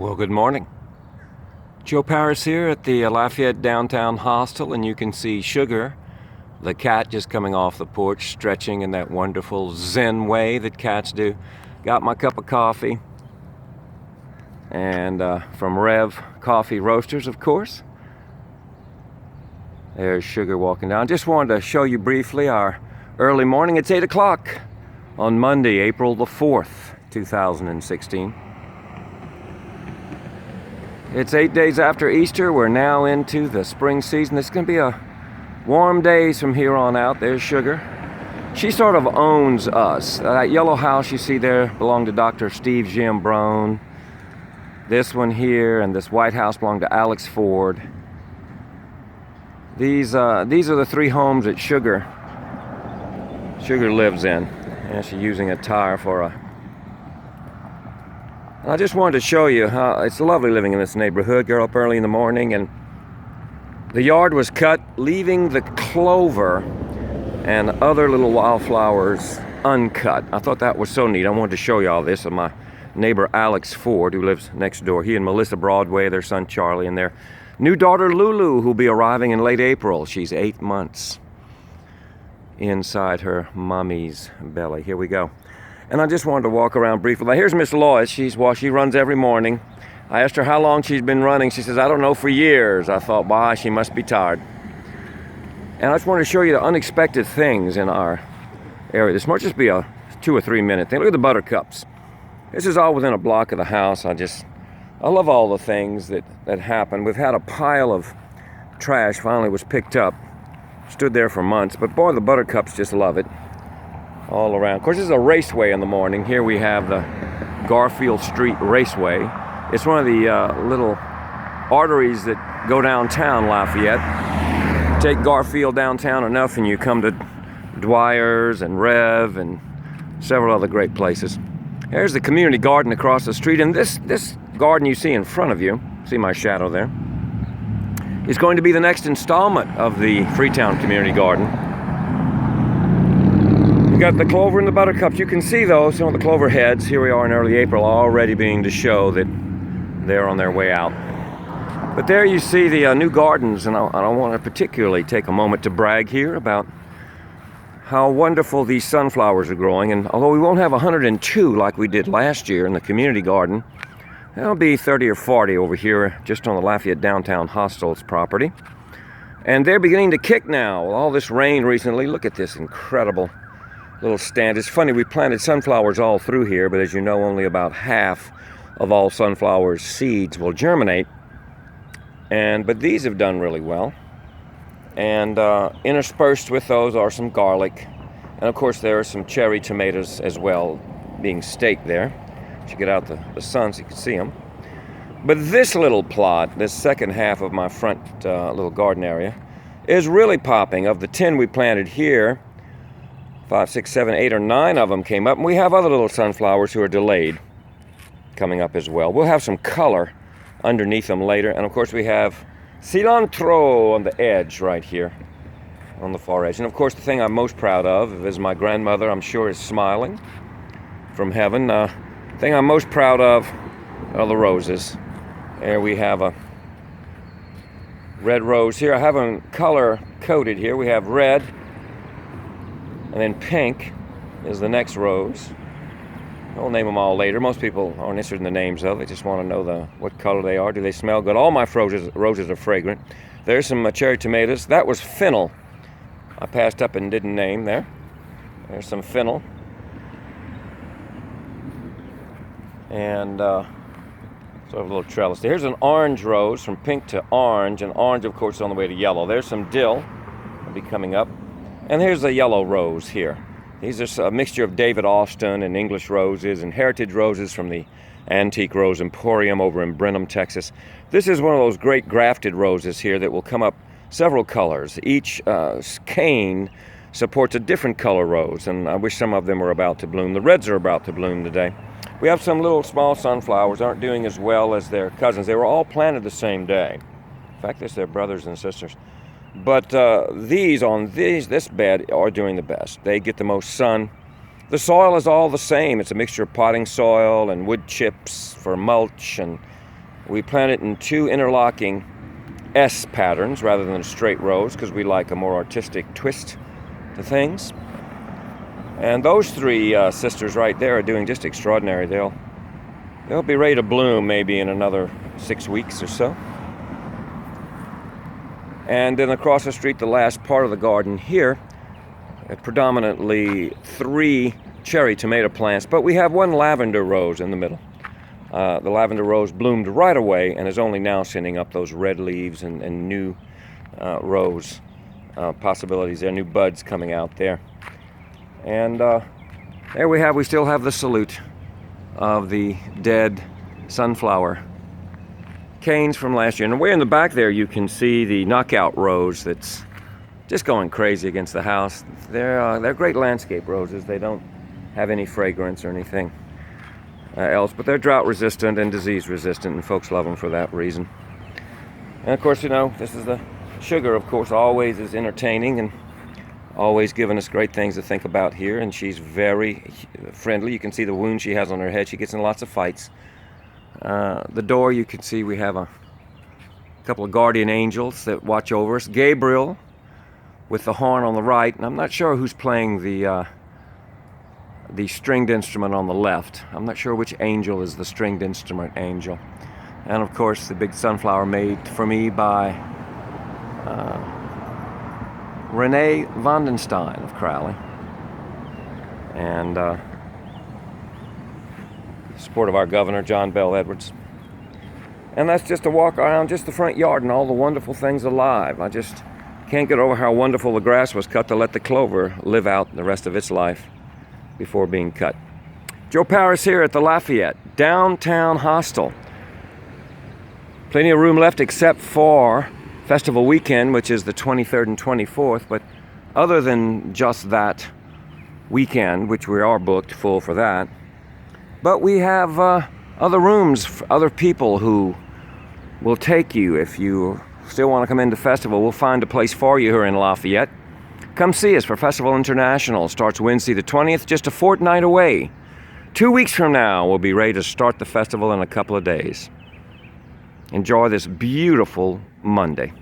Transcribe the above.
Well, good morning. Joe Paris here at the Lafayette Downtown Hostel, and you can see Sugar, the cat, just coming off the porch, stretching in that wonderful Zen way that cats do. Got my cup of coffee, and from Rev Coffee Roasters, of course. There's Sugar walking down. Just wanted to show you briefly our early morning. It's 8 o'clock on Monday, April the 4th, 2016. It's 8 days after Easter. We're now into the spring season. It's going to be a warm days from here on out. There's Sugar. She sort of owns us. That yellow house you see there belonged to Dr. Steve Jim Brown. This one here and this white house belonged to Alex Ford. These are the three homes that Sugar lives in. And she's using a tire for a... I just wanted to show you how it's lovely living in this neighborhood. Get up early in the morning, and the yard was cut, leaving the clover and other little wildflowers uncut. I thought that was so neat. I wanted to show you all this of my neighbor Alex Ford, who lives next door. He and Melissa Broadway, their son Charlie, and their new daughter Lulu, who'll be arriving in late April. She's 8 months inside her mommy's belly. Here we go. And I just wanted to walk around briefly. Now here's Miss Lois. She runs every morning. I asked her how long she's been running. She says, I don't know, for years. I thought, wow, she must be tired. And I just wanted to show you the unexpected things in our area. This might just be a 2 or 3 minute thing. Look at the buttercups. This is all within a block of the house. I love all the things that happen. We've had a pile of trash finally was picked up. Stood there for months. But boy, the buttercups just love it. All around. Of course, this is a raceway in the morning. Here we have the Garfield Street Raceway. It's one of the little arteries that go downtown Lafayette. Take Garfield downtown enough and you come to Dwyer's and Rev and several other great places. There's the community garden across the street, and this garden you see in front of you, see my shadow there, is going to be the next installment of the Freetown Community Garden. Got the clover and the buttercups. You can see those, some of the clover heads. Here we are in early April, already beginning to show that they're on their way out. But there you see the new gardens, and I want to particularly take a moment to brag here about how wonderful these sunflowers are growing. And although we won't have 102 like we did last year in the community garden, there'll be 30 or 40 over here just on the Lafayette Downtown Hostel's property. And they're beginning to kick now. With all this rain recently, look at this incredible little stand. It's funny, we planted sunflowers all through here, but as you know, only about half of all sunflowers seeds will germinate. But these have done really well. And interspersed with those are some garlic. And of course, there are some cherry tomatoes as well being staked there. You get out the sun so you can see them. But this little plot, this second half of my front little garden area, is really popping. Of the 10 we planted here, 5, 6, 7, 8, or 9 of them came up, and we have other little sunflowers who are delayed coming up as well. We'll have some color underneath them later, and of course we have cilantro on the edge right here, on the far edge. And of course the thing I'm most proud of is my grandmother, I'm sure, is smiling from heaven. The thing I'm most proud of are the roses. There we have a red rose here. I have them color coded here. We have red, and then pink is the next rose. I'll name them all later. Most people aren't interested in the names, though. They just want to know what color they are. Do they smell good? All my roses are fragrant. There's some cherry tomatoes. That was fennel. I passed up and didn't name there. There's some fennel. And sort of a little trellis. Here's an orange rose, from pink to orange. And orange, of course, is on the way to yellow. There's some dill. Will be coming up. And here's a yellow rose here. These are a mixture of David Austin and English roses and heritage roses from the Antique Rose Emporium over in Brenham, Texas. This is one of those great grafted roses here that will come up several colors. Each cane supports a different color rose, and I wish some of them were about to bloom. The reds are about to bloom today. We have some little small sunflowers, aren't doing as well as their cousins. They were all planted the same day. In fact, they're brothers and sisters. But this bed are doing the best. They get the most sun. The soil is all the same. It's a mixture of potting soil and wood chips for mulch and We plant it in 2 interlocking S patterns rather than straight rows because we like a more artistic twist to things. And those 3 sisters right there are doing just extraordinary. They'll be ready to bloom maybe in another 6 weeks or so. And then across the street, the last part of the garden here, predominantly 3 cherry tomato plants, but we have 1 lavender rose in the middle. The lavender rose bloomed right away and is only now sending up those red leaves and new rose possibilities there, new buds coming out there. And there we still have the salute of the dead sunflower canes from last year. And way in the back there you can see the knockout rose that's just going crazy against the house. They're great landscape roses. They don't have any fragrance or anything else, but they're drought resistant and disease resistant, and folks love them for that reason. And of course, this is the sugar, of course, always is entertaining and always giving us great things to think about here, and she's very friendly. You can see the wound she has on her head. She gets in lots of fights. The door, you can see we have a couple of guardian angels that watch over us. Gabriel with the horn on the right, and I'm not sure who's playing the stringed instrument on the left. I'm not sure which angel is the stringed instrument angel. And of course the big sunflower made for me by Renee Vandenstein of Crowley, and support of our governor, John Bell Edwards. And that's just a walk around just the front yard and all the wonderful things alive. I just can't get over how wonderful the grass was cut to let the clover live out the rest of its life before being cut. Joe Paris here at the Lafayette Downtown Hostel. Plenty of room left except for Festival Weekend, which is the 23rd and 24th, but other than just that weekend, which we are booked full for that, but we have other rooms for other people who will take you. If you still want to come into Festival, we'll find a place for you here in Lafayette. Come see us for Festival International. Starts Wednesday the 20th, just a fortnight away. 2 weeks from now, we'll be ready to start the festival in a couple of days. Enjoy this beautiful Monday.